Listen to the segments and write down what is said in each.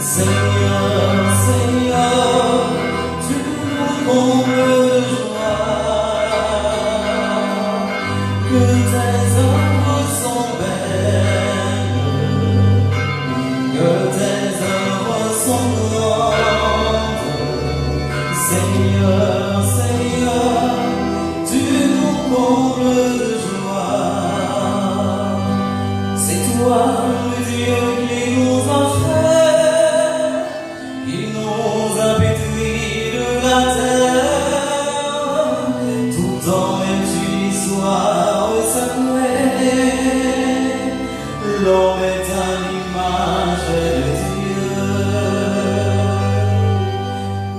Seigneur, Seigneur, tu nous combles de joie, que tes œuvres sont belles, que tes œuvres sont grandes. Seigneur, Seigneur, tu nous combles de joie. C'est toi, le Dieu qui nous a fait, il nous a pétris de la terre, tout en même l'histoire sacrée. L'homme est à l'image de Dieu,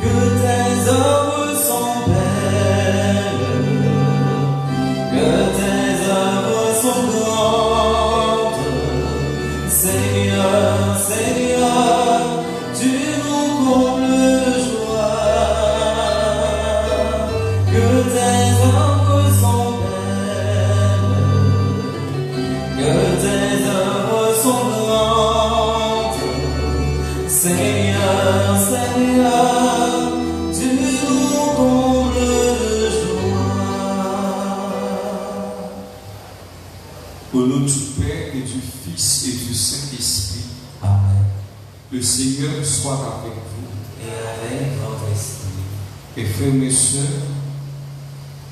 que tes œuvres sont belles, que tes œuvres sont grandes. Seigneur, Seigneur, tu nous combles de joie, que tes œuvres sont belles, que tes œuvres sont grandes. Seigneur, Seigneur, tu nous combles de joie. Au nom du Père et du Fils et du Saint-Esprit, Amen. le Seigneur soit avec vous. Et avec votre esprit. Et frères et sœurs,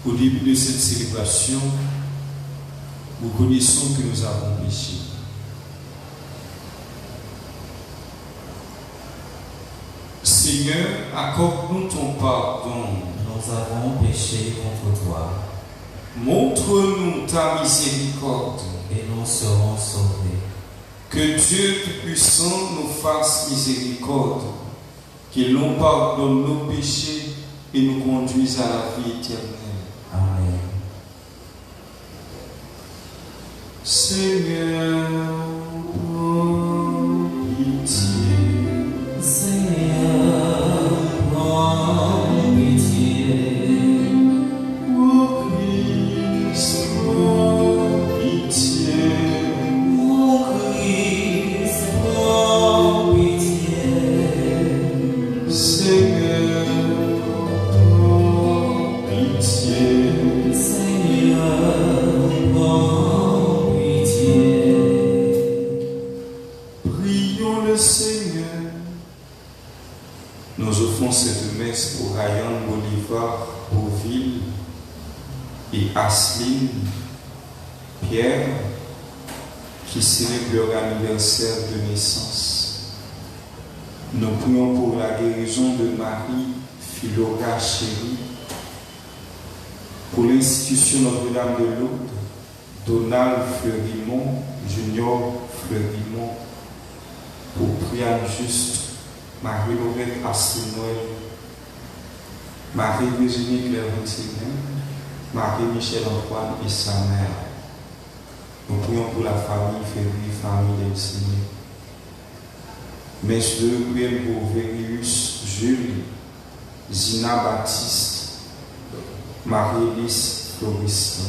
au début de cette célébration, nous connaissons que nous avons péché. Seigneur, accorde-nous ton pardon. Nous avons péché contre toi, Montre-nous ta miséricorde. et nous serons sauvés. Que Dieu Tout-Puissant nous fasse miséricorde, qu'il nous pardonne nos péchés et nous conduise à la vie éternelle. Amen. Seigneur, prends pitié. Seigneur, prends pitié. Ô Christ, prends pitié. Mon Christ, prends pitié. Seigneur, prends pitié. Seigneur, prends pitié. Prions le Seigneur. Nous offrons cette messe pour Ryan Bolivar, Beauville et Asline Pierre, qui célèbrent leur anniversaire de naissance. Nous prions pour la guérison de Marie Philora Chérie, pour l'institution Notre-Dame de Lourdes, Donald Fleurimont, Junior Fleurimont, pour Priane Juste, Marie-Laurette Assis-Noël, Marie-Virginie Claire-Montigny, Marie-Michel Antoine et sa mère. Nous prions pour la famille Février, famille d'Elsiné. Messe de prière pour Vérius Jules, Zina Baptiste, Marie-Élise Floristin.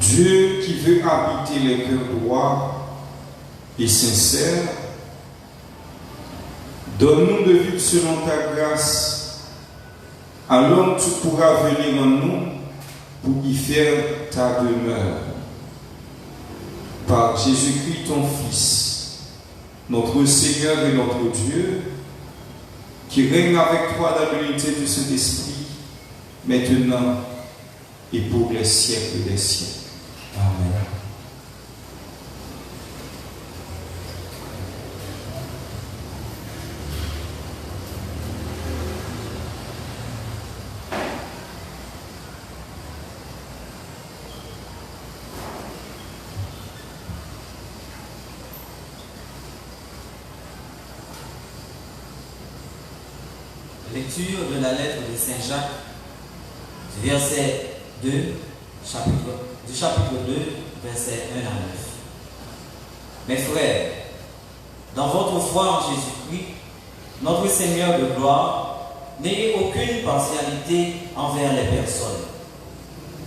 Dieu qui veut habiter les cœurs droits et sincères, donne-nous de vivre selon ta grâce. Alors tu pourras venir en nous pour y faire ta demeure. Par Jésus-Christ ton Fils, notre Seigneur et notre Dieu, qui règne avec toi dans l'unité du Saint-Esprit, maintenant et pour les siècles des siècles. Amen. Lecture de la lettre de Saint Jacques, du verset 2, du chapitre 2, versets 1 à 9. Mes frères, dans votre foi en Jésus-Christ, notre Seigneur de gloire, n'ayez aucune partialité envers les personnes.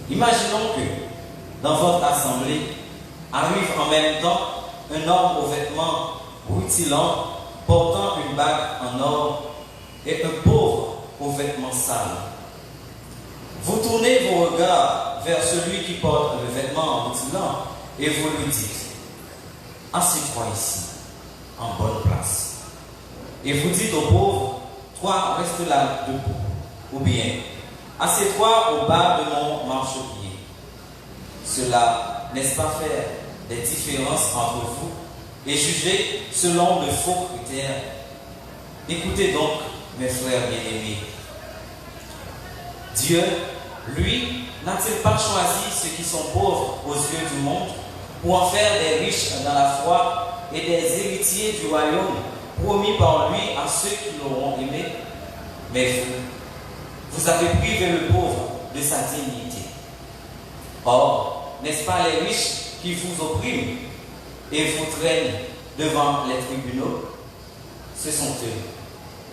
Imaginons que, dans votre assemblée, arrive en même temps un homme aux vêtements rutilants, portant une bague en or, et un pauvre aux vêtements sales. Vous tournez vos regards vers celui qui porte le vêtement rutilant, et vous lui dites, assieds-toi ici, en bonne place. Et vous dites au pauvre, toi, reste là debout. Ou bien, assieds-toi au bas de mon marchepied. Cela, n'est-ce pas faire des différences entre vous et juger selon de faux critères? Écoutez donc, mes frères bien-aimés. Dieu, lui, n'a-t-il pas choisi ceux qui sont pauvres aux yeux du monde pour en faire des riches dans la foi et des héritiers du royaume promis par lui à ceux qui l'auront aimé? Mais vous avez privé le pauvre de sa dignité. Or, n'est-ce pas les riches qui vous oppriment et vous traînent devant les tribunaux? Ce sont eux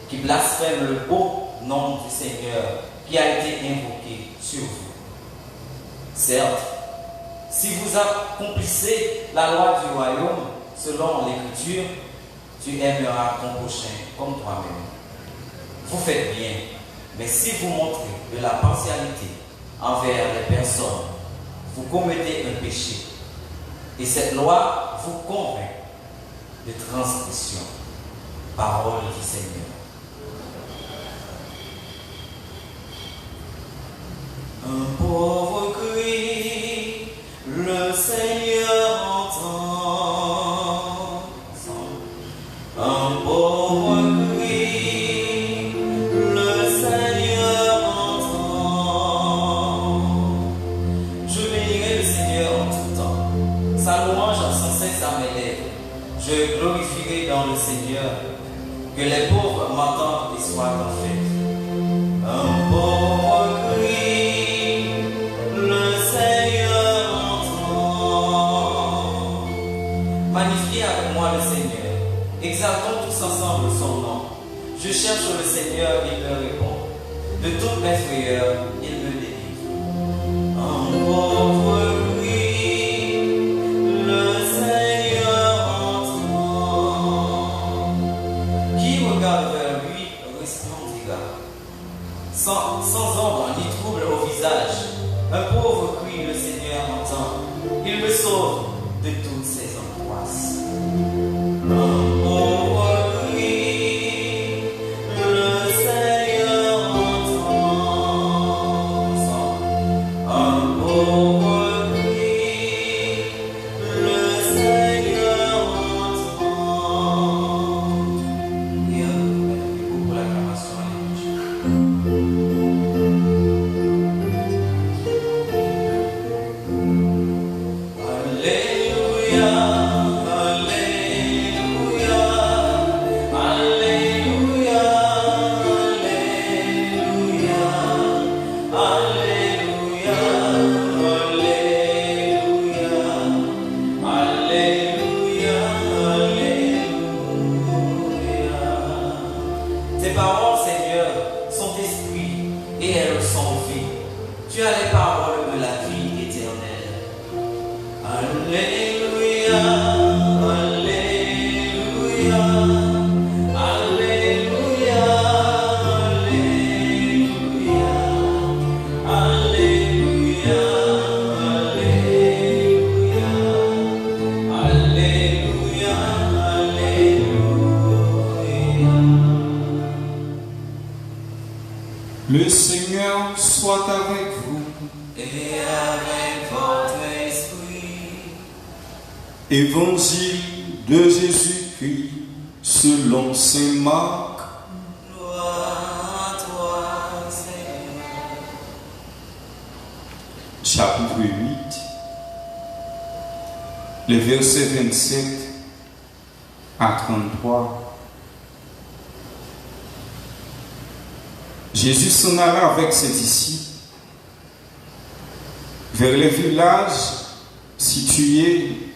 qui blasphèment le beau nom du Seigneur qui a été invoqué sur vous. Certes, si vous accomplissez la loi du royaume selon l'Écriture, tu aimeras ton prochain comme toi-même. Vous faites bien, mais si vous montrez de la partialité envers les personnes, vous commettez un péché. Et cette loi vous convainc de transgression. Parole du Seigneur. Un pauvre cri, le Seigneur entend. Un pauvre cri, le Seigneur entend. Je bénirai le Seigneur en tout temps. Sa louange sans cesse à mes lèvres. Je glorifierai dans le Seigneur. Que les pauvres m'entendent et soient en fête. Un pauvre cri, le Seigneur entend. Magnifiez avec moi le Seigneur. Exaltons tous ensemble son nom. Je cherche le Seigneur, il me répond. De toutes mes frayeurs, il me délivre. Un pauvre cri, le Seigneur entend. Qui regarde vers lui resplendira, sans ombre ni trouble au visage. Un pauvre cri, le Seigneur entend. Il me sauve de toutes ses angoisses. Un pauvre cri, le Seigneur entend. Un pauvre cri, le Seigneur entend. Et pour l'acclamation à l'évangile. Tes paroles, Seigneur, sont esprit et elles sont vie. Tu as les paroles de la vie éternelle. Alléluia, Alléluia, Alléluia, Alléluia, Alléluia, Alléluia, Alléluia, Alléluia. Le Seigneur soit avec vous. Et avec votre esprit. Évangile de Jésus-Christ selon saint Marc. Gloire à toi, Seigneur. Chapitre 8, les versets 27 à 33. Jésus s'en alla avec ses disciples vers les villages situés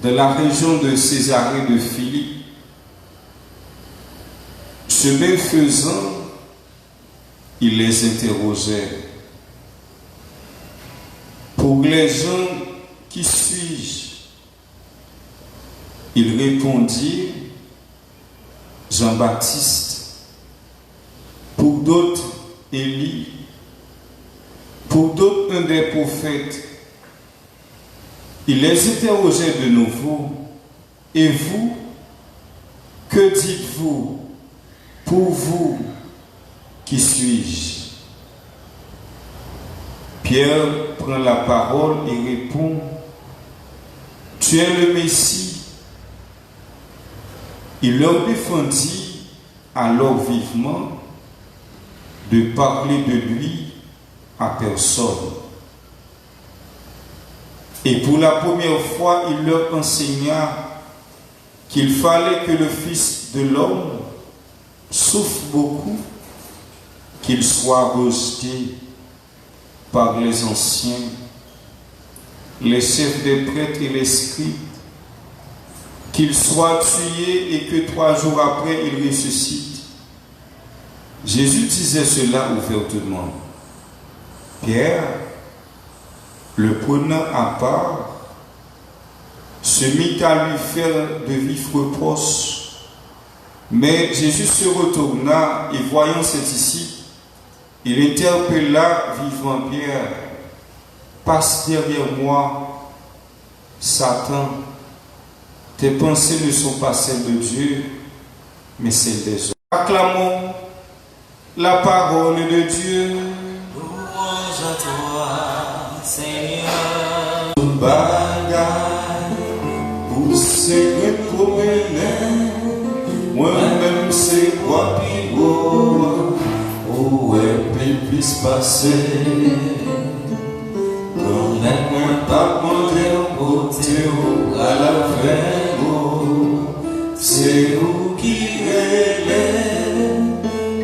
dans la région de Césarée de Philippe. Chemin faisant, il les interrogeait. Pour les gens qui suis-je? Il répondit, Jean-Baptiste. Pour d'autres, Élie. Pour d'autres, un des prophètes. Il les interrogeait de nouveau. Et vous, que dites-vous? Pour vous, qui suis-je? Pierre prend la parole et répond, tu es le Messie. Il leur défendit alors vivement de parler de lui à personne. Et pour la première fois, il leur enseigna qu'il fallait que le Fils de l'homme souffre beaucoup, qu'il soit rejeté par les anciens, les chefs des prêtres et les scribes, qu'il soit tué et que 3 jours après il ressuscite. Jésus disait cela ouvertement. Pierre, le prenant à part, se mit à lui faire de vifs reproches. Mais Jésus se retourna et voyant ses disciples, il interpella vivement Pierre. Passe derrière moi, Satan. Tes pensées ne sont pas celles de Dieu, mais celles des hommes. Acclamons la parole de Dieu. Louange à toi, Seigneur. Pour se promener, moi-même c'est quoi pivot, où est puisse passer. Promets-moi pas monter au côté à la fin, c'est où qui relève,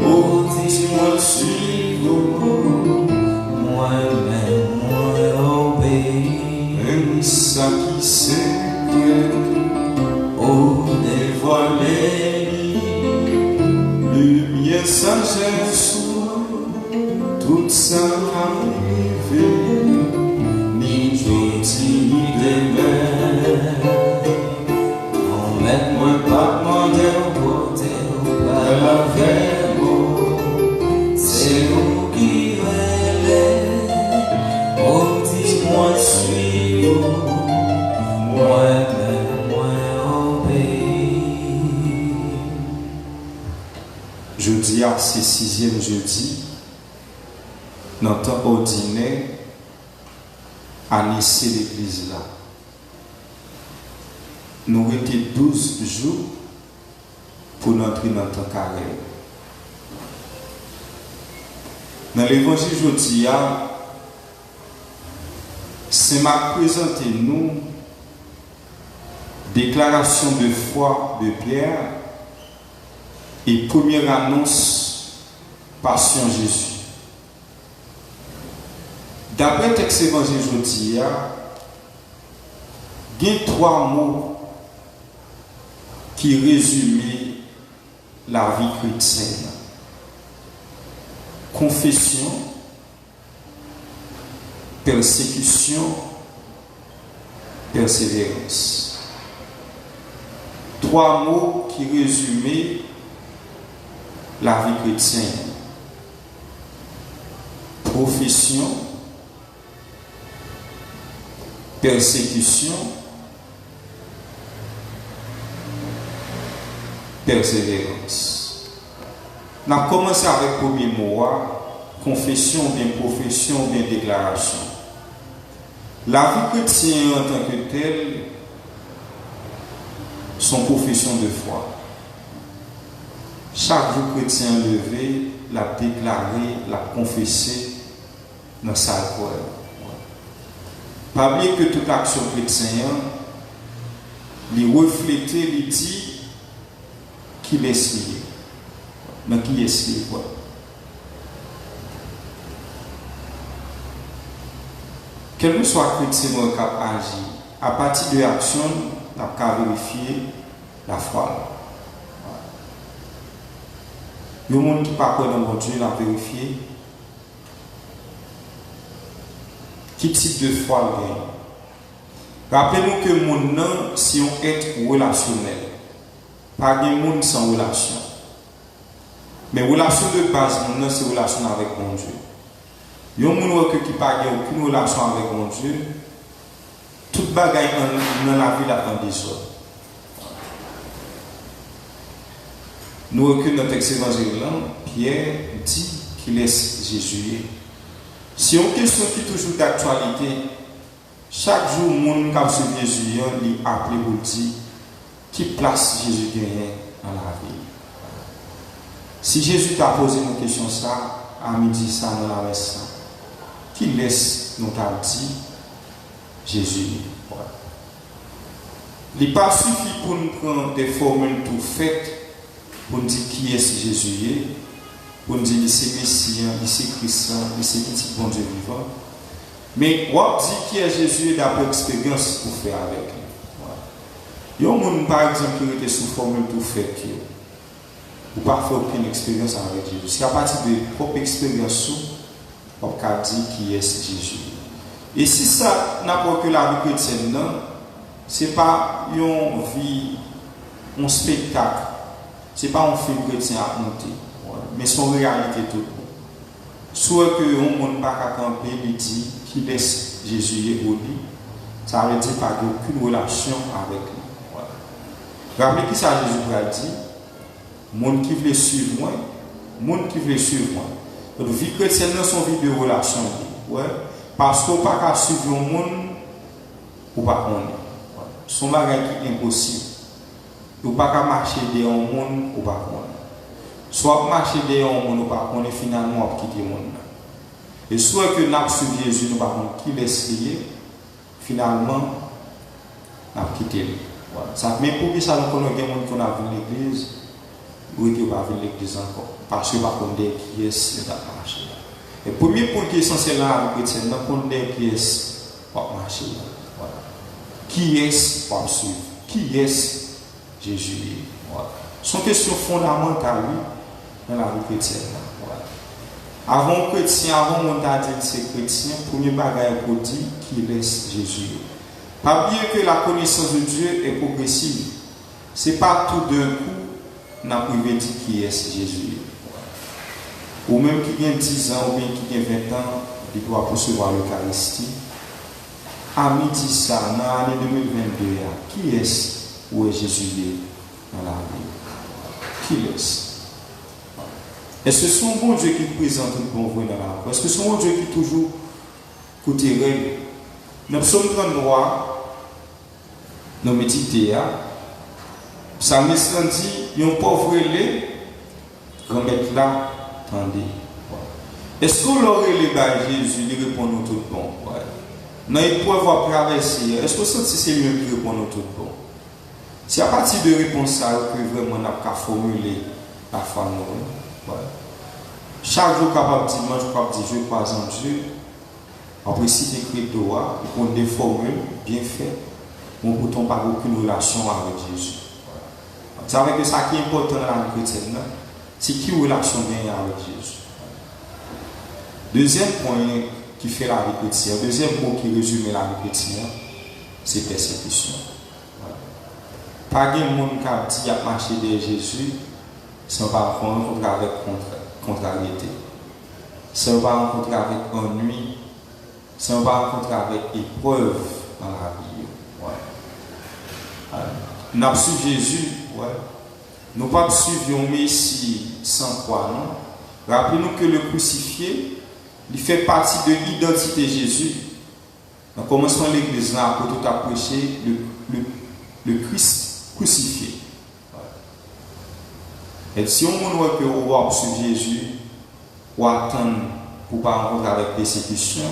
oh dis-moi suivre, Moi-même, moi obéis. même ça qui sait. Oh, dévoilez Lumière, sagesse, tout ça arrivé, ni gentil ni demain. Promets-moi pas demander au côté à la verbe. C'est vous qui relève. Oh, dis-moi suivre. Moi-même, moi obéis. Jeudi, c'est 6e jeudi, dans le temps ordinaire, à Nice, l'église là. Nous étions 12 jours pour entrer dans le temps carré. Dans l'évangile jeudi, c'est m'a présenté nous déclaration de foi de Pierre et première annonce passion Jésus. D'après le texte évangile aujourd'hui, il y a 3 mots qui résument la vie chrétienne. Confession, persécution, persévérance. 3 mots qui résument la vie chrétienne. Profession, persécution, persévérance. On a commencé avec le premier mot, confession, bien profession, bien déclaration. La vie chrétienne en tant que telle, son profession de foi. Chaque jour chrétien levé, l'a déclaré, l'a confessé dans sa foi. Pas oublier que toute action chrétienne, il reflète, il dit qu'il est lié. Mais qui est lié quoi? Quel que soit chrétien qui a agi, à partir de l'action, on a vérifié la foi. Le monde qui ne parle pas dans mon Dieu, l'a vérifié. Quel type de foi il y a? Rappelez-nous que le monde, c'est un être relationnel. Pas de monde sans relation. Mais relation de base, c'est une relation avec mon Dieu. Il y a des gens qui n'ont pas aucune relation avec mon Dieu. Toute bagaille dans la vie là en désordre. Nous reculons notre texte évangile là, Pierre dit qu'il laisse Jésus. C'est une question qui est toujours d'actualité. Chaque jour, le monde qui a suivi Jésus, il appelle pour dire qui place Jésus gagne dans la vie. Si Jésus t'a posé une question ça, à midi ça dans la messe, qui laisse nous t'a dit Jésus. Il n'est pas suffit pour nous prendre des formules tout faites pour nous dire qui est Jésus, pour nous dire que c'est Messie, c'est Christ, c'est petit bon Dieu vivant. Mais on dit qui est Jésus d'après l'expérience pour faire avec lui. Il y a des gens, par exemple, qui étaient sous formule tout faite, ou pas faire aucune expérience avec Jésus. C'est à partir de propre expérience, on peut dire qui est Jésus. Et si ça n'a pas que la vie chrétienne, ce n'est pas une vie, un spectacle, ce n'est pas un film chrétien à monter, mais son réalité tout. Soit que on ne peut pas camper, il dit qu'il laisse Jésus au lit, ça veut dire pas aucune relation avec lui. Rappelez qui ça Jésus a dit, monde qui veut suivre moi, monde qui veut suivre moi. Donc vie chrétienne dans son vie de relation, ouais, parce qu'on pas qu'à suivre le monde ou pas on. Son bagage qui est impossible. Ou pas qu'à marcher derrière un monde ou pas on. Soit marcher derrière un monde ou pas on et finalement on quitter le monde. Et soit que nous suivons Jésus, nous pas qui laisse lier, finalement nous quitter lui. Ça même pour que ça nous connaît des gens qui ont vu l'église ou qui n'ont pas vu l'église encore. Parce que par contre, qui est dans le marché. Et le premier point qui est essentiel là, avec chrétien, c'est qu'on qui est dans le marché. Qui est pour suivre? Qui est Jésus? C'est une question fondamentale dans la vie chrétienne. Avant chrétien, avant mon dit c'est chrétien, le premier bagage pour dire qui laisse Jésus. Pas bien que la connaissance de Dieu est progressive. Ce n'est pas tout d'un coup, on a privé dire qui est Jésus. Ou même qui a 10 ans ou bien qui a 20 ans, il doit recevoir l'Eucharistie. À midi ça, dans l'année 2022, qui est où est Jésus dans la vie? Qui est? Est-ce que c'est un bon Dieu qui présente un bon vrai dans la vie? Est-ce que c'est un bon Dieu qui toujours côté règle? Dans le psaume 33, nous méditons, Psalmiste dit, il y a un pauvre relais, remettre là, attendez. Est-ce qu'on l'aurait les bas Jésus, il répond nous tout bon? Dans les preuves à traverser, est-ce que c'est mieux qui répond nous tout bon? C'est à partir de réponse que vraiment on a qu'à formuler la foi nous. Chaque jour, capable de dire, moi je crois que je crois en Dieu. Après, si tu écris droit, il prend des formules bien faites, mais pourtant pas aucune relation avec Jésus. Vous savez que ça qui est important dans la vie chrétienne, c'est qui relation bien avec Jésus. Deuxième point qui fait la vie chrétienne, deuxième mot qui résume la vie chrétienne, c'est persécution. Pas de monde qui a dit à marcher derrière Jésus sans pas rencontrer avec contrariété, sans pas rencontrer avec ennui, sans pas rencontrer avec épreuve dans la vie. Nous avons suivi Jésus, nous ne pouvons pas suivre un Messie sans croix. Rappelez-nous que le crucifié, il fait partie de l'identité de Jésus. Dans le commencement de l'église, pour tout approcher le Christ crucifié. Et si on voit que on va suivre Jésus, ou attendre pour ne pas rencontrer avec persécution,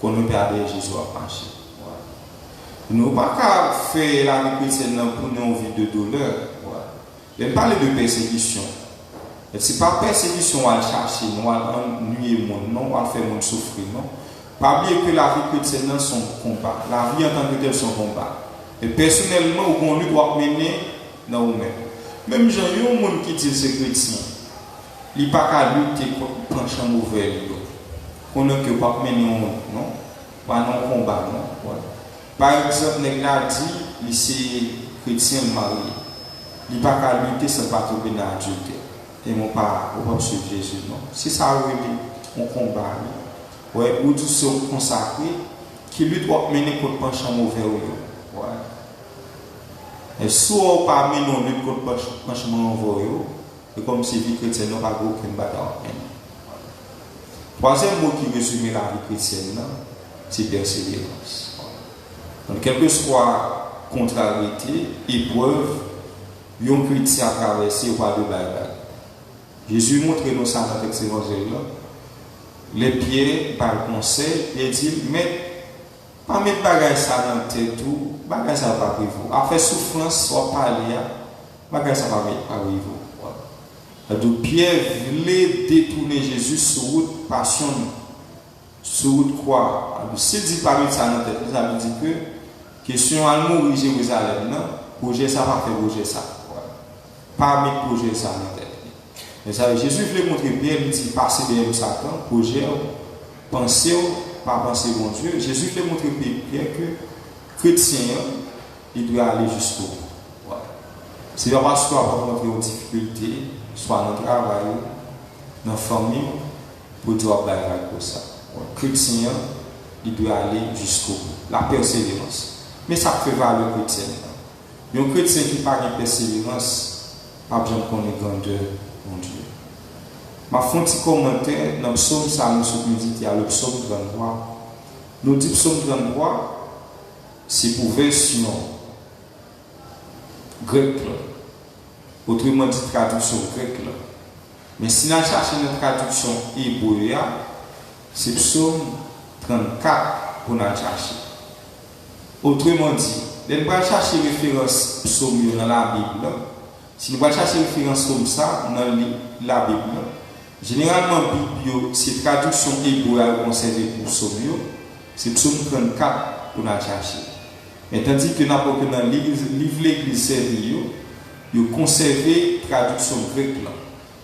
qu'on ne perde Jésus à marcher. Nous ne pouvons pas faire la vie chrétienne pour une vie de douleur. Je parle de persécution. Ce n'est pas persécution à chercher, nous allons nuire le monde, non, on va faire le monde souffrir. Non. Pas oublier que la vie chrétienne est son combat. La vie en tant que telle, son combat. Et personnellement, on doit mener dans nous-mêmes. Même gens, il y a un monde qui dit que c'est chrétien. Il n'y a pas qu'à lutter contre le penchant mauvais. On n'a que pas mener non, pas non combat. Non. Par exemple, les gars dit, c'est chrétien marié. Il n'y a pas qu'à lutter sans pas tomber dans l'adultère. Et on ne pas suivre Jésus, non. Si ça on combat, ouais, ou tous sont consacrés, qui lui doit mener contre le penchant mauvais. Ouais. Et soit on pas mener non lutte contre le penchant mauvais, et comme si vie chrétienne n'a pas aucune bataille. Troisième mot qui résume la vie chrétienne, c'est persévérance. Donc, quelle que soit contrariété, épreuve, un chrétien a traversé par de bagages. Jésus montre nous ça dans cet évangile-là. Les pieds, par le conseil, il dit, mais pas mettre bagages ça dans le tête, tout, bagages ça va pas vous. Après souffrance, soit parler, bagages ça va pas vous. Donc Pierre voulait détourner Jésus sur route passion, sur route quoi. S'il dit pas mettre ça dans la tête, ça veut dire que question à mourir Jérusalem, projet ça va faire projet ça. Pas mettre projet ça dans la tête. Mais ça, Jésus voulait montrer Pierre, il dit passer derrière Satan, projet, penser, pas penser bon Dieu. Jésus voulait montrer Pierre que chrétien, il doit aller jusqu'au bout. C'est pas parce qu'on va rencontrer aux difficultés, soit dans le travail, dans la famille, pour dire que ça. Chrétien, il doit aller jusqu'au bout. La persévérance. Mais ça fait valoir le chrétien. Mais un chrétien qui n'a pas de persévérance, pas besoin qu'on ait grandeur, mon Dieu. Ma font un petit commentaire dans le psaume, ça nous dit qu'il y a le psaume 33. Nous dit psaume 33, c'est pour version grecque. Autrement dit, traduction grecque. Mais si nous cherchons une traduction hébreu, c'est psaume 34 pour nous chercher. Autrement dit, nous allons chercher référence psaume dans la Bible. Si nous allons chercher référence comme ça dans la Bible, généralement, c'est traduction hébreu à conserver pour psaume, c'est psaume 34 pour nous chercher. Mais tandis que n'importe quel livre l'église sérieux, il conservé traduction grecque.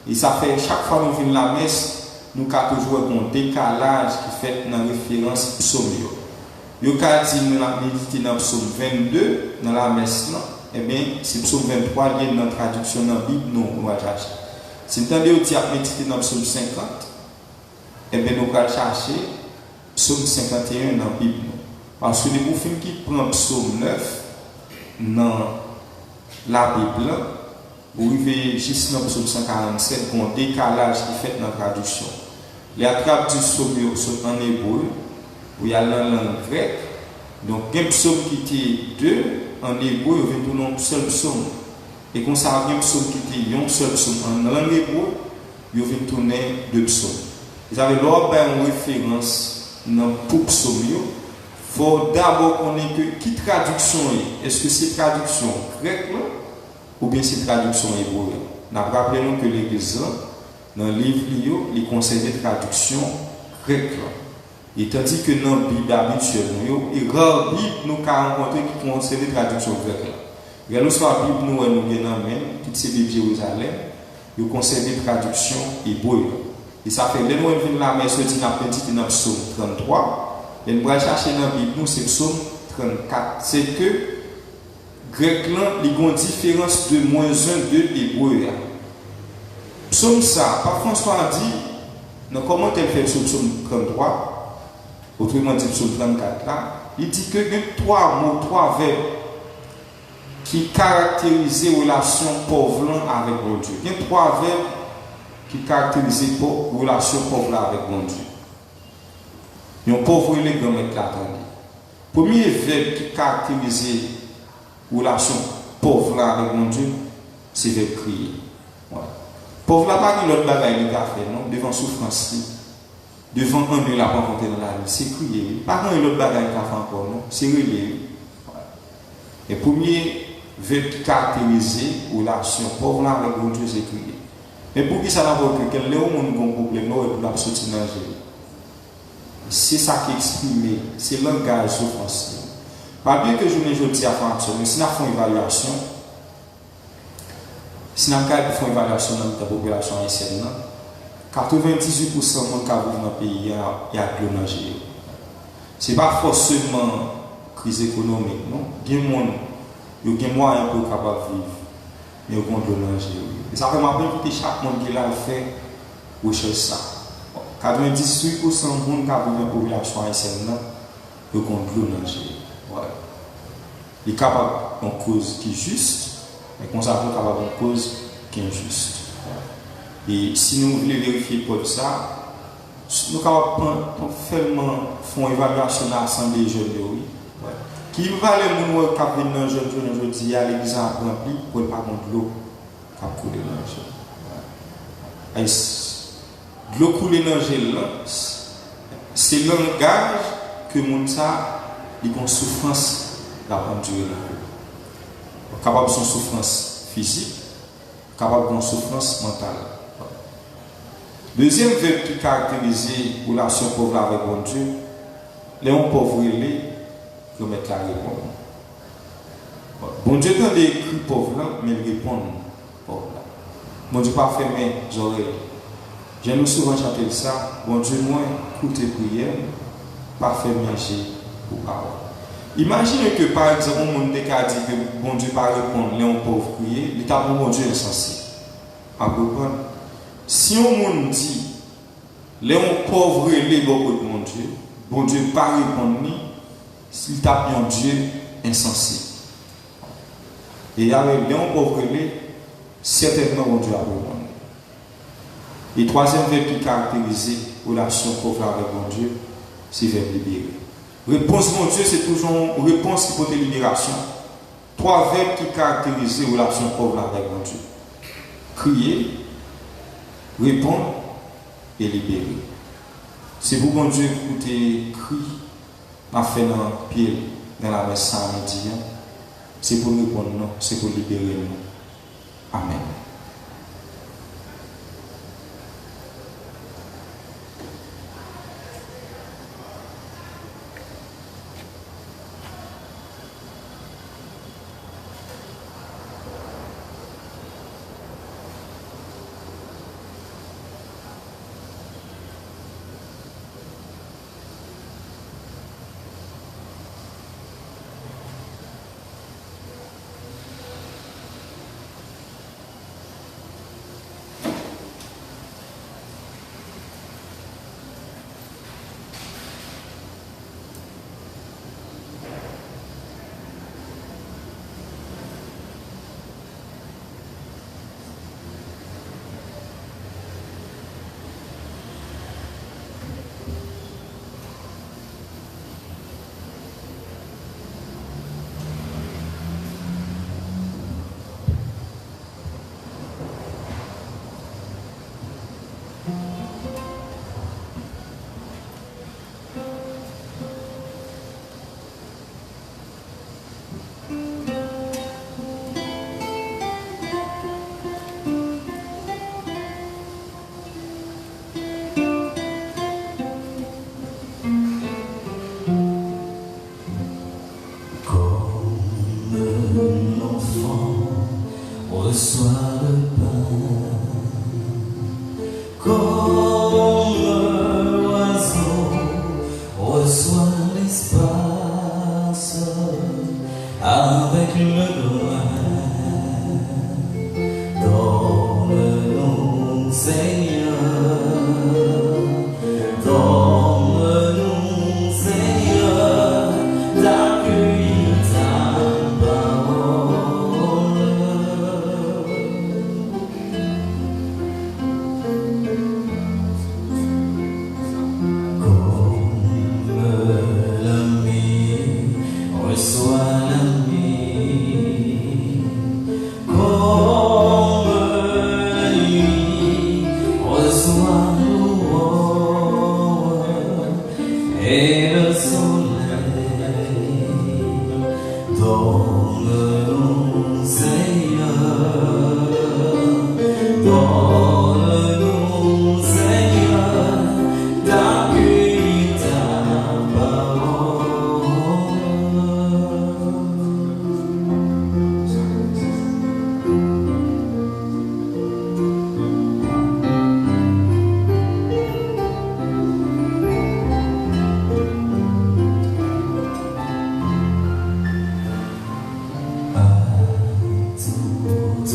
Et ça fait chaque fois que nous venons à la messe, nous avons toujours un décalage qui fait dans la référence psaume. Nous avons dit dans le psaume 22, dans la messe, eh bien, c'est psaume 23 lié dans la traduction dans la Bible, nous allons chercher. Si nous avons dit dans le psaume 50, eh bien, nous allons chercher psaume 51 dans la Bible. Parce que les bouffins qui prennent psaume 9 dans la Bible, vous arrivez juste dans le psaume 147, il y a un décalage qui fait dans la traduction. Les traductions sont en hébreu, où il y a la langue grecque. Donc, il y a un psaume qui était deux en hébreu, il y a tourner un seul psaume. Et comme ça, il y a un psaume qui était un seul psaume en langue hébreu, il y a tourner deux psaumes. Vous avez l'ordre une référence dans pour psaume. Il faut d'abord connaître qui traduction est. Est-ce que c'est traduction grecque ou bien c'est traduction hébreu? Nous rappelons que l'Église, dans le livre, il conserve la traduction grecque. Et tandis que dans la Bible habituelle, il y a rare Bible nous rencontré qui conserve la traduction grecque. Regardez sur la Bible, nous avons même, toutes ces Bibles Jérusalem, ils conservent la traduction hébreu. Et ça fait, les mots viennent la messe, dit dans le psaume 33. Et nous allons chercher dans la Bible, nous, c'est psaume 34. C'est que grec, il y a une différence de moins 1 de l'hébreu. Psaume ça, par François a dit, dans comment elle fait le psaume 33, autrement dit psaume 34 là, il dit que il y a 3 mots, 3 verbes qui caractérisent la relation pauvre avec mon Dieu. Il y a 3 verbes qui caractérisent la relation pauvre avec mon Dieu. Il y a un pauvre élégant qui l'attendait. Premier verbe qui caractérise la relation pauvre avec mon Dieu, c'est le verbe crier. Voilà. Pauvre là, pas l'autre bagaille qu'il a fait, non? Devant souffrance, devant un lieu, la rencontré dans la vie, c'est crier. Pas l'autre bagaille qu'il a fait encore, non? C'est relayer. Voilà. Et premier verbe qui caractérise la relation pauvre là avec mon Dieu, c'est crier. Mais pour qui ça n'a pas que quelqu'un a un problème, non, et pour la sortir dans le c'est ça qui exprime, c'est le langage souffrance. Pas bien que je ne dis à faire mais si nous faisons une évaluation, si nous faisons une évaluation dans la population haïtienne, 98% de gens qui vivent dans le pays, il y a de l'eau. Ce n'est pas forcément crise économique, non? Il y a des gens qui ont moyen pour capable vivre, mais ils ont de danger. Et ça fait m'appeler que chaque monde qui l'a fait recherche ça. 98% de monde qui a vécu dans la population haïtienne, ils ont de danger. Voilà. Il est capable d'une cause qui est juste, mais qu'on s'appelle capable d'une cause qui est injuste. Et si nous voulons vérifier pour ça, nous sommes capables de faire une évaluation de l'Assemblée des jeunes. Ouais. Qui va les gens qui viennent dans les jeunes aujourd'hui à l'église remplie pour ne pas contre l'eau qui a coulé dans le gel. L'eau coulée dans le gel, c'est le langage que les gens ont une souffrance d'apprendre Dieu. Capable de son souffrance physique, capable de son souffrance mentale. Deuxième verbe qui caractérise la relation pauvre avec bon Dieu, les gens pauvres qui mettent la réponse. Bon Dieu t'a des cris pauvres, mais il répond pauvre. Bon Dieu pas fermé les oreilles. J'aime souvent chanter ça. Bon Dieu, moi, écoute tes prières, pas fermé pour parole. Imaginez que par exemple, on a dit que bon Dieu pas répondre, les gens pauvres prier, l'état pour bon Dieu insensé. À comprendre? Si on dit, les gens pauvres les beaucoup de bon Dieu pas répondre, s'il tape un Dieu insensé. Et avec les gens pauvres certainement bon Dieu a répondu. Et troisième verbe qui caractérise la relation pauvre avec bon Dieu, c'est le verbe libérer. Réponse mon Dieu, c'est toujours une réponse qui porte libération. Trois verbes qui caractérisent la relation pauvre avec mon Dieu. Crier, répondre et libérer. C'est pour bon Dieu écouter cri, m'a fait dans le pied, dans la messe samedi. C'est pour répondre, non, c'est pour libérer nous. Amen.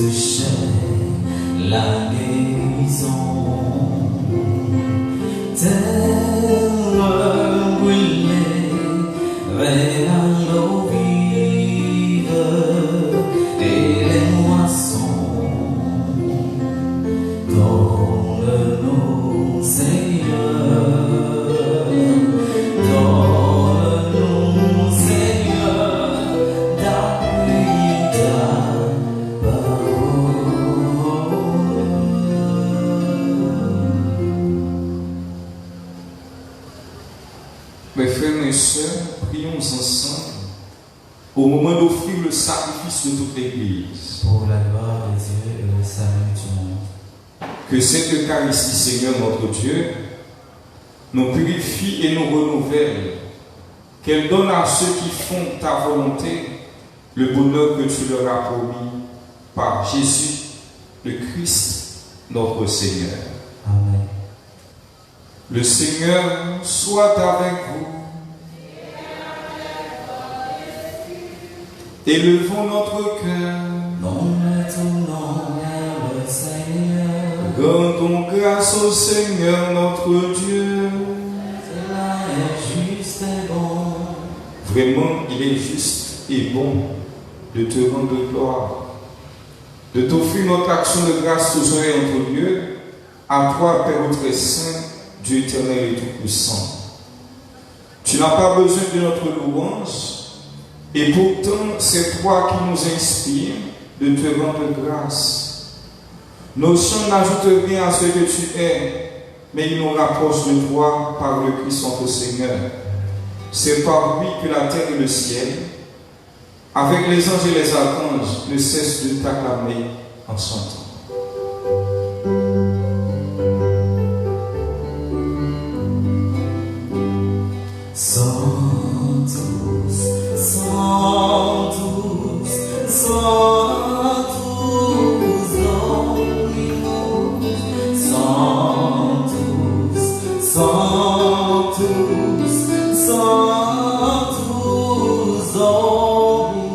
touchait la guérison. Terre brûlée, vers l'eau vive et les moissons. Donne-nous, Seigneur, donne-nous, Seigneur, d'appui ta parole. Mes frères, mes sœurs, prions ensemble au moment d'offrir le sacrifice de toute l'Église. Pour la gloire de Dieu et le salut du monde. Que cette Eucharistie, Seigneur notre Dieu, nous purifie et nous renouvelle. Qu'elle donne à ceux qui font ta volonté le bonheur que tu leur as promis par Jésus, le Christ, notre Seigneur. Amen. Le Seigneur soit avec vous. Élevons notre cœur. Nous nous tournons vers le Seigneur. Rendons grâce au Seigneur notre Dieu. Cela est juste et bon. Vraiment, il est juste et bon de te rendre gloire, de t'offrir notre action de grâce aux uns et entre Dieu, à toi, Père très saint, Dieu éternel et tout-puissant. Tu n'as pas besoin de notre louange, et pourtant, c'est toi qui nous inspires de te rendre grâce. Nos chants n'ajoutent rien à ce que tu es, mais ils nous rapprochent de toi par le Christ notre Seigneur. C'est par lui que la terre et le ciel, avec les anges et les archanges, ne cessent de t'acclamer en chantant. Sanctus, Sanctus, Sanctus Dominus, Sanctus, Sanctus, Sanctus Dominus.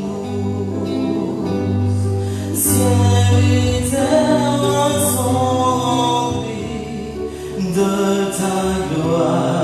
Ciel et terre sont remplis de ta gloire.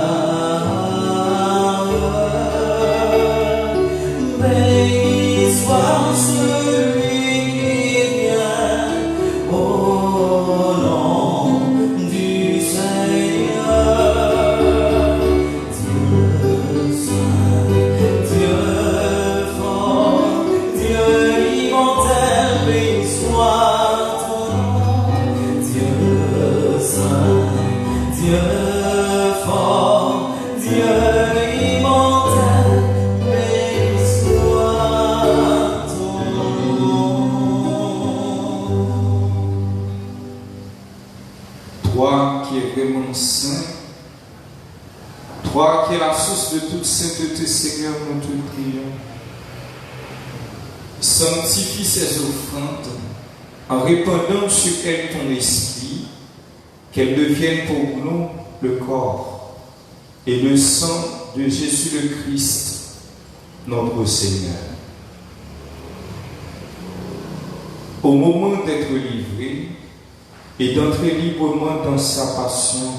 Toi qui es vraiment saint, toi qui es la source de toute sainteté, Seigneur, nous te prions. Sanctifie ces offrandes en répandant sur elles ton esprit, qu'elles deviennent pour nous le corps et le sang de Jésus le Christ, notre Seigneur. Au moment d'être livré et d'entrer librement dans sa passion,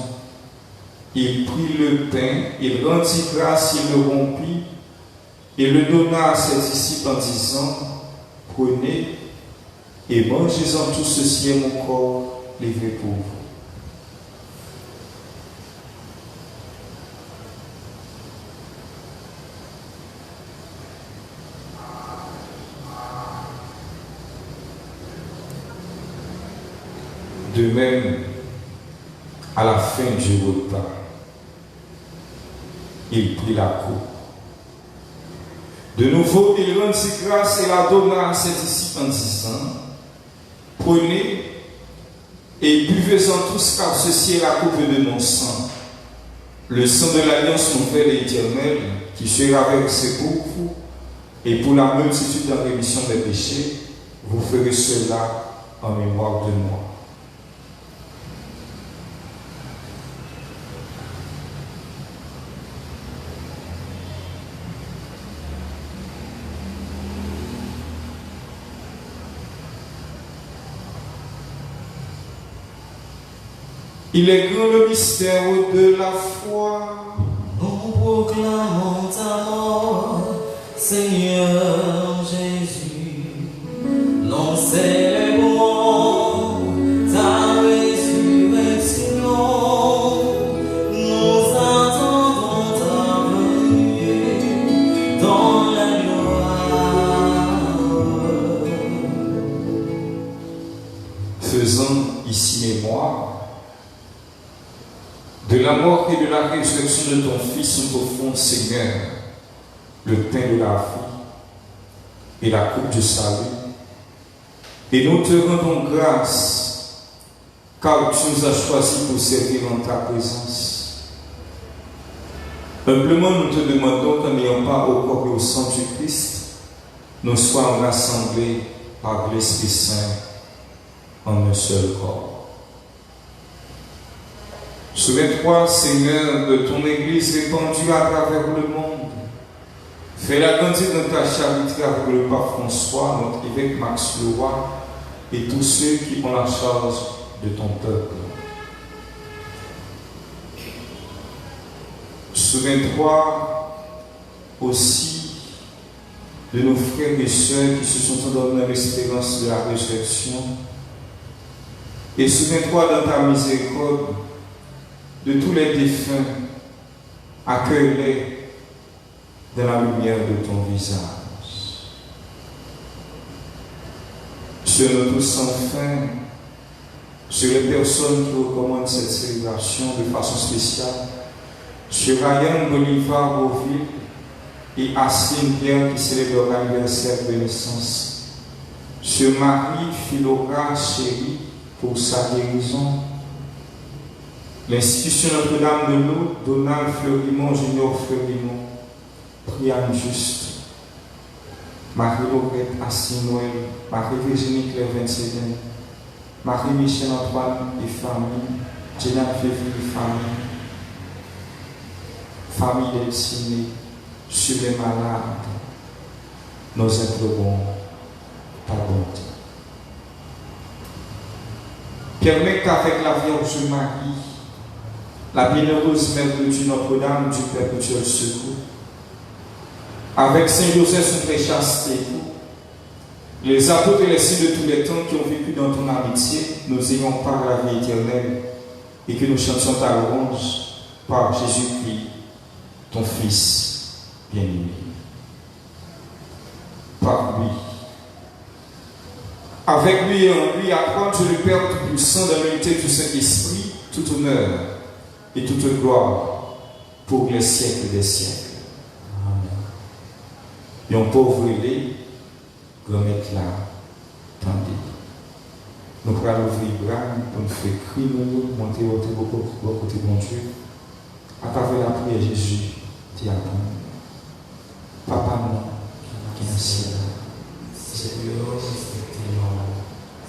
il prit le pain, il rendit grâce, il le rompit et le donna à ses disciples en disant: prenez et mangez-en, tout ceci est mon corps livré pour vous. De même, à la fin du repas, il prit la coupe. De nouveau, il rendit grâce et la donna à ses disciples en disant: prenez et buvez-en tous, car ceci est la coupe de mon sang, le sang de l'alliance nouvelle et éternelle, qui sera versé pour vous et pour la multitude en rémission des péchés. Vous ferez cela en mémoire de moi. Il est grand le mystère de la foi. Nous proclamons ta mort, Seigneur Jésus. Nous célébrons ta résurrection. Nous attendons ta venue dans la gloire. Faisons ici mémoire de la mort et de la résurrection de ton Fils, nous offrons, Seigneur, le pain de la vie et la coupe du salut. Et nous te rendons grâce, car tu nous as choisis pour servir en ta présence. Humblement, nous te demandons qu'en n'ayant pas au corps et au sang du Christ, nous soyons rassemblés par l'Esprit Saint en un seul corps. Souviens-toi, Seigneur, de ton Église répandue à travers le monde. Fais-la grandir dans ta charité avec le pape François, notre évêque Max Leroy, et tous ceux qui ont la charge de ton peuple. Souviens-toi aussi de nos frères et sœurs qui se sont endormis dans l'espérance de la résurrection. Et souviens-toi dans ta miséricorde de tous les défunts, accueille-les dans la lumière de ton visage. Sur nous tous enfin, sur les personnes qui recommandent cette célébration de façon spéciale, sur Ryan Bolivar Beauville et Asline Pierre qui célèbrent leur anniversaire de naissance, sur Marie Philora Chéri pour sa guérison, l'Institution Notre-Dame de Lourdes, Donald Fleurimont, Junior Fleurimont, Priam Juste, Marie-Laurette Assis-Noël, Marie-Virginie Claire Vincédin, Marie-Michel Antoine et famille, Jenna Féville et famille, famille d'Elsiné, sur les malades, nous implorons ta bonté. Permets qu'avec la Vierge Marie, la bienheureuse Mère de Dieu, Notre-Dame du perpétuel secours, avec Saint Joseph, son très chaste époux, les apôtres et les saints de tous les temps qui ont vécu dans ton amitié, nous ayons part à la vie éternelle et que nous chantions ta louange par Jésus-Christ, ton Fils bien-aimé. Par lui, avec lui et en lui, accorde Dieu le Père Tout-Puissant dans l'unité du Saint-Esprit, tout honneur et toute gloire pour les siècles des siècles. Amen. Et on pauvre les comme éclat, tendez. Nous pourrons ouvrir les bras pour nous faire crier, monter au côté de mon Dieu. À travers la prière, Jésus, tu apprends. Papa, moi, qui est dans le ciel, c'est plus haut,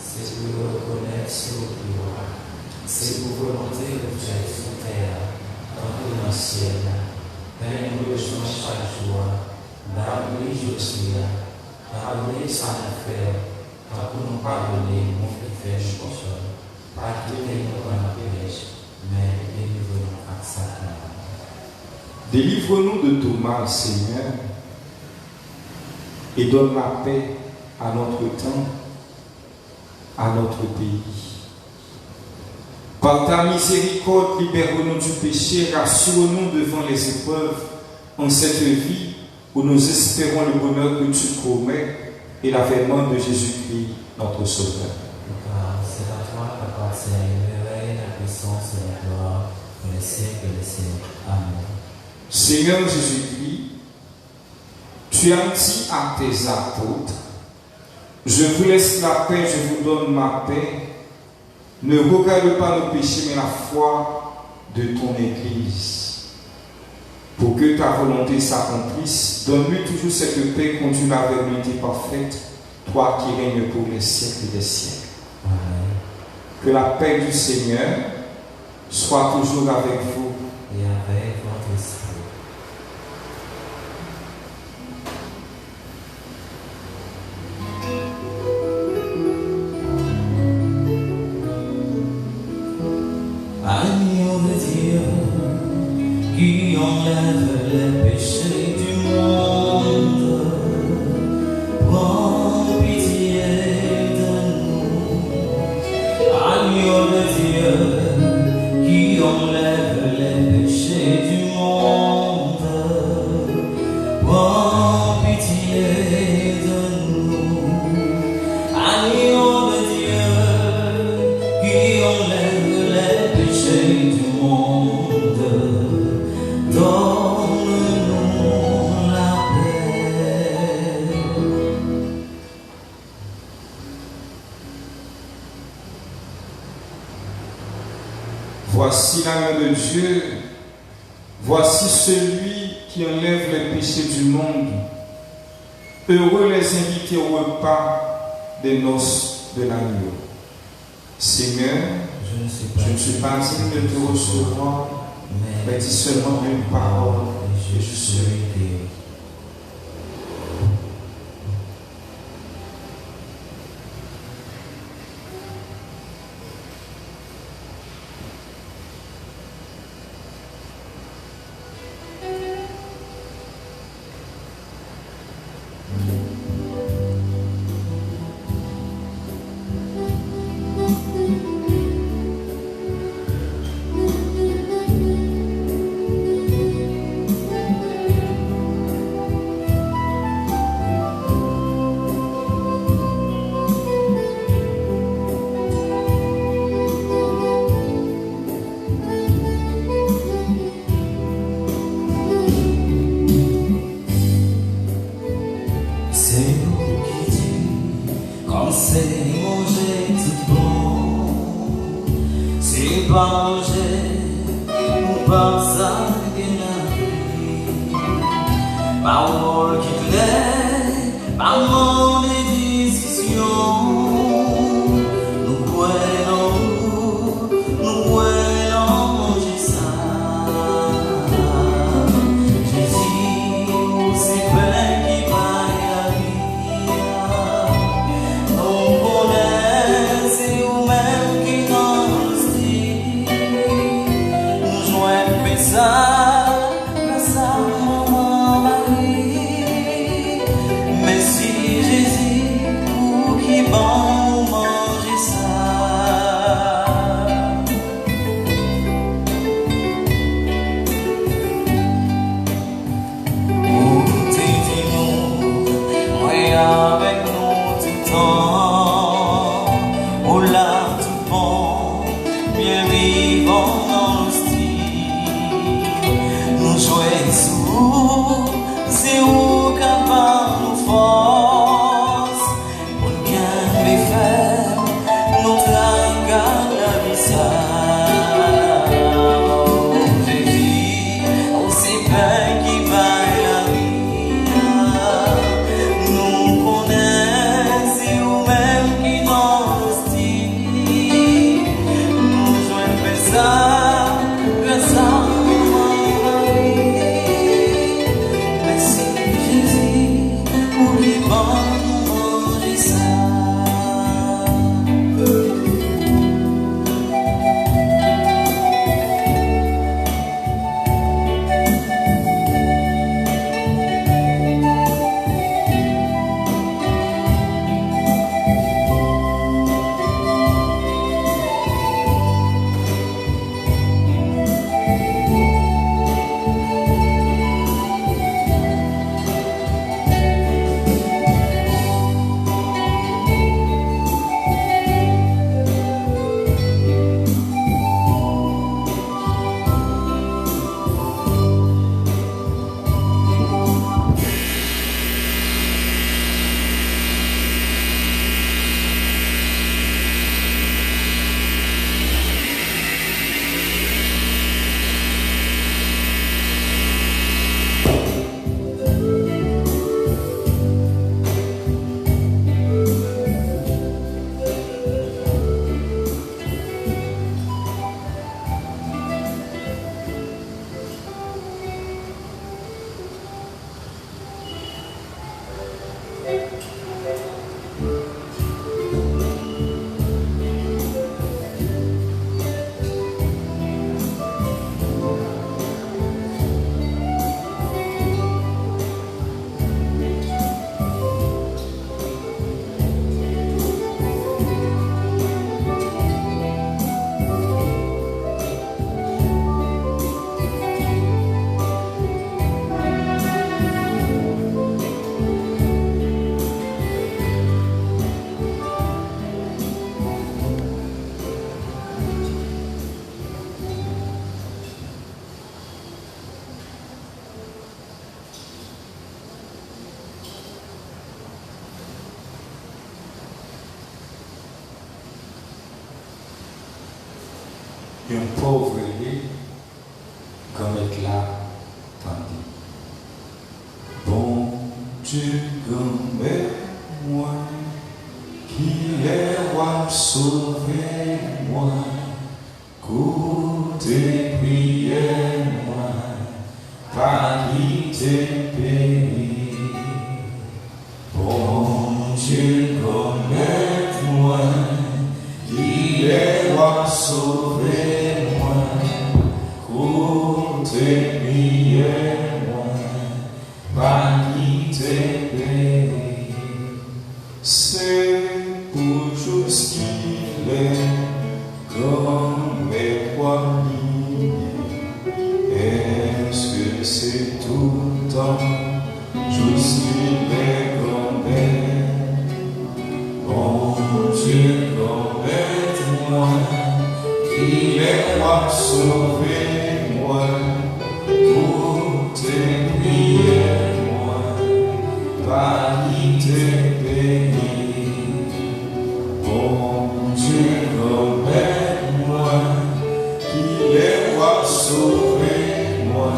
c'est plus reconnaître ce que c'est pour volonté de Dieu sur terre, comme dans le ciel. Père-nous le jour chaque jour, donne-nous aujourd'hui, pardonnez sans affaire, car pour nous pardonner, mon frère fait le cochon, pardonnez-nous dans la péché, mais délivrez-nous à Satan. Délivre-nous de tout mal, Seigneur, et donne la paix à notre temps, à notre pays. Par ta miséricorde, libère-nous du péché, rassure-nous devant les épreuves en cette vie où nous espérons le bonheur que tu promets et l'avènement de Jésus-Christ, notre Sauveur. C'est à toi qu'appartient le règne, la puissance et la gloire pour les siècles des siècles. Amen. Seigneur Jésus-Christ, tu as dit à tes apôtres, je vous laisse la paix, je vous donne ma paix. Ne regarde pas nos péchés, mais la foi de ton Église. Pour que ta volonté s'accomplisse, donne-lui toujours cette paix, conduis la vers l'unité parfaite, toi qui règnes pour les siècles des siècles. Amen. Que la paix du Seigneur soit toujours avec vous. Et avec votre esprit. Voici l'agneau de Dieu, voici celui qui enlève les péchés du monde. Heureux les invités au repas des noces de l'agneau. Seigneur, je ne suis pas digne de te recevoir, mais dis seulement une parole et je serai guéri. un pauvre comme être là, tandis. Bon Dieu, comme moi, qui est roi, sauvez-moi, côté priez-moi, pas quitter pays. Bon Dieu, comme moi, qui est roi, sauvez-moi, côté priez-moi, pas quitter pays. C'est pour juste qu'il est comme mes poignets. Est-ce que c'est tout le temps juste qu'il est comme elle? Bon Dieu, commente-moi, qu'il est roi, sauvez-moi, pour te prier, moi, pas quitter pays. Bon Dieu, commente-moi, qu'il est roi, sauvez-moi,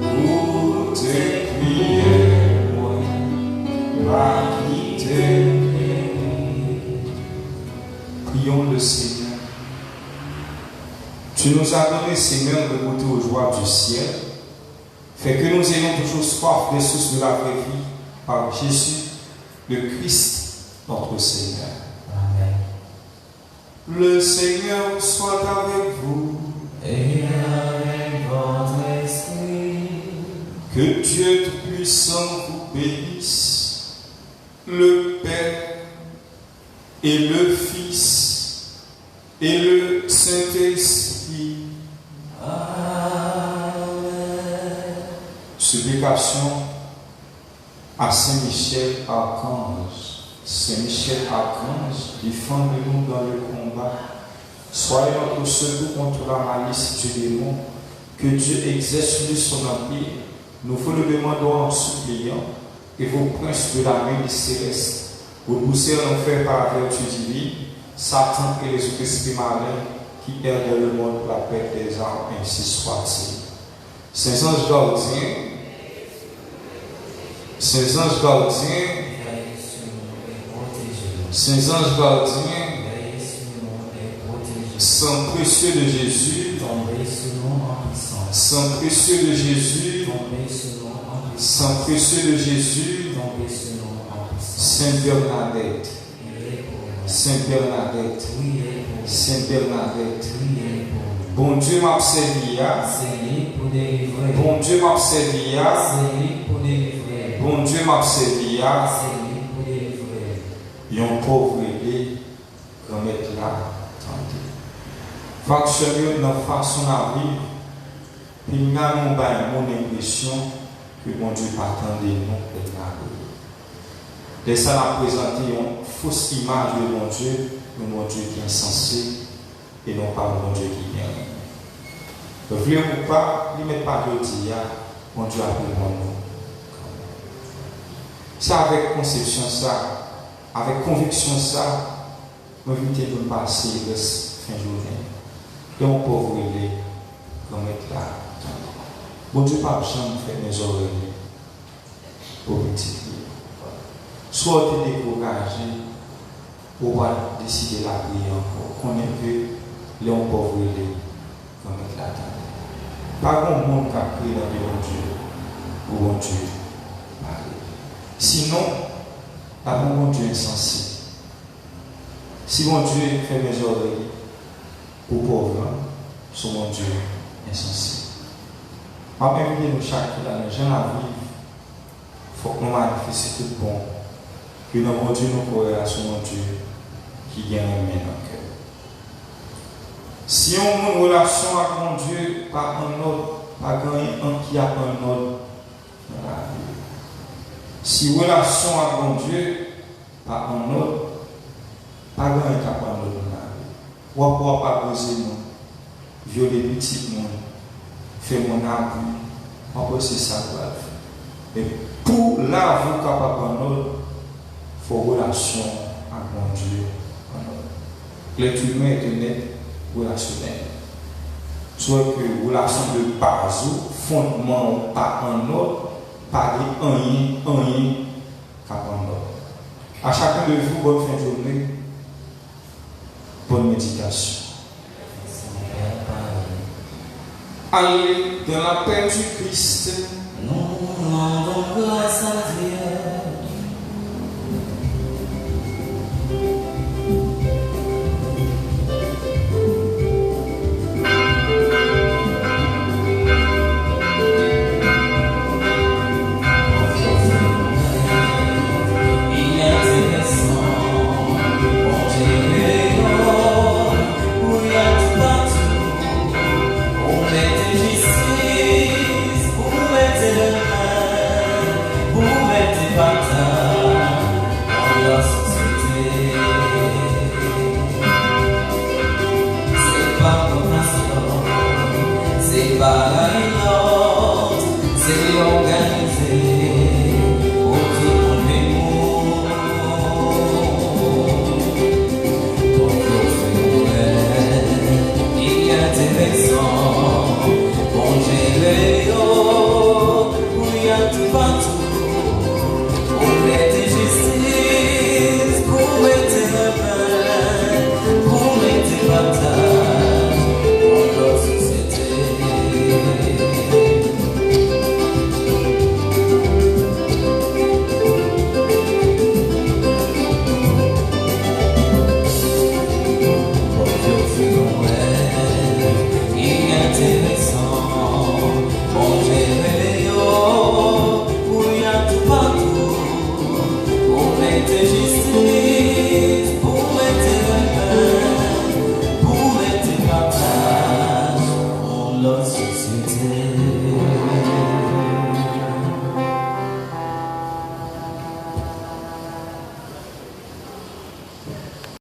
pour te prier, moi, pas quitter pays. Prions le Seigneur. Tu nous as donné, Seigneur, de goûter aux joies du ciel. Fait que nous ayons toujours soif des sources de la vraie vie par Jésus, le Christ, notre Seigneur. Amen. Le Seigneur soit avec vous. Et avec votre esprit. Que Dieu Tout-Puissant vous bénisse, le Père et le Fils et le Saint-Esprit. Amen. Supplication à Saint-Michel Archange. Saint-Michel Archange, défendez-nous dans le combat. Soyez notre secours contre la malice du démon. Que Dieu exerce sur lui son empire. Nous vous le demandons en suppliant. Et vos princes de la main des célestes, vous poussez en enfer par la vertu divine, Satan et les autres esprits malins qui errent dans le monde pour la paix des âmes, ainsi soit-il. Saints anges gardiens, Saints anges gardiens, Veillez sur nous et protégez-nous. Saints anges gardiens, Veillez sur nous et protégez-nous. sang précieux de Jésus, Tombez sur nous en puissance. sang précieux de Jésus, Tombez sur nous en puissance. sang précieux de Jésus, Tombez sur nous en puissance. Sainte Bernadette, Priez pour nous. Sainte Bernadette, Priez pour nous. Sainte Bernadette. Priez pour nous. Bon Dieu m'a servi, C'est lui pour délivrer. bon Dieu m'a servi, C'est lui pour délivrer. bon Dieu m'a servi, C'est lui pour délivrer. yon pauvre aidé, comme être là, tandis. Fonctionner dans façon à vivre, puis nous avons mon impression que bon Dieu attendait nous et là. Dès ça, a présenté une fausse image de mon Dieu qui est insensé et non pas mon Dieu qui vient. Ne voulez ou pas, ne mettez pas de dire, mon Dieu a pris mon nom. C'est avec conception ça, avec conviction ça, nous évitons de passer le fin journée. Et on peut vous aider comme être là. Bon Dieu, pas jamais fait mes oreilles pour multiplier. Soit tu es découragé, ou va décider la prière encore. Qu'on est vu, les on peut vous aider comme être là. Pas grand monde qui a prié dans le bon Dieu, ou bon Dieu. Sinon, pas mon Dieu insensé. Si mon Dieu fait mes oreilles pour pauvres, c'est mon Dieu insensé. Ma même nous chaque année, j'en ai vivre. Il faut que nous manifestions tout bon. Que notre Dieu nous croit sur mon Dieu qui gagne dans le cœur. Si on a une relation avec mon Dieu, pas un autre, pas un qui a un autre dans la vie. Si relation avec mon Dieu, pas un autre, pas un qui a un autre dans la vie. Ou à pas briser nous, violer petit monde, faire mon abus, après c'est ça qu'on va faire. Mais pour là, vous capable un autre, il faut relation avec mon Dieu. L'être humain est une être relationnel. soit que relation de base, fondement pas en autre, pas rien qu'à en autre. À chacun de vous, bonne fin de journée, bonne méditation. Allez dans la paix du Christ. Nous rendons grâce à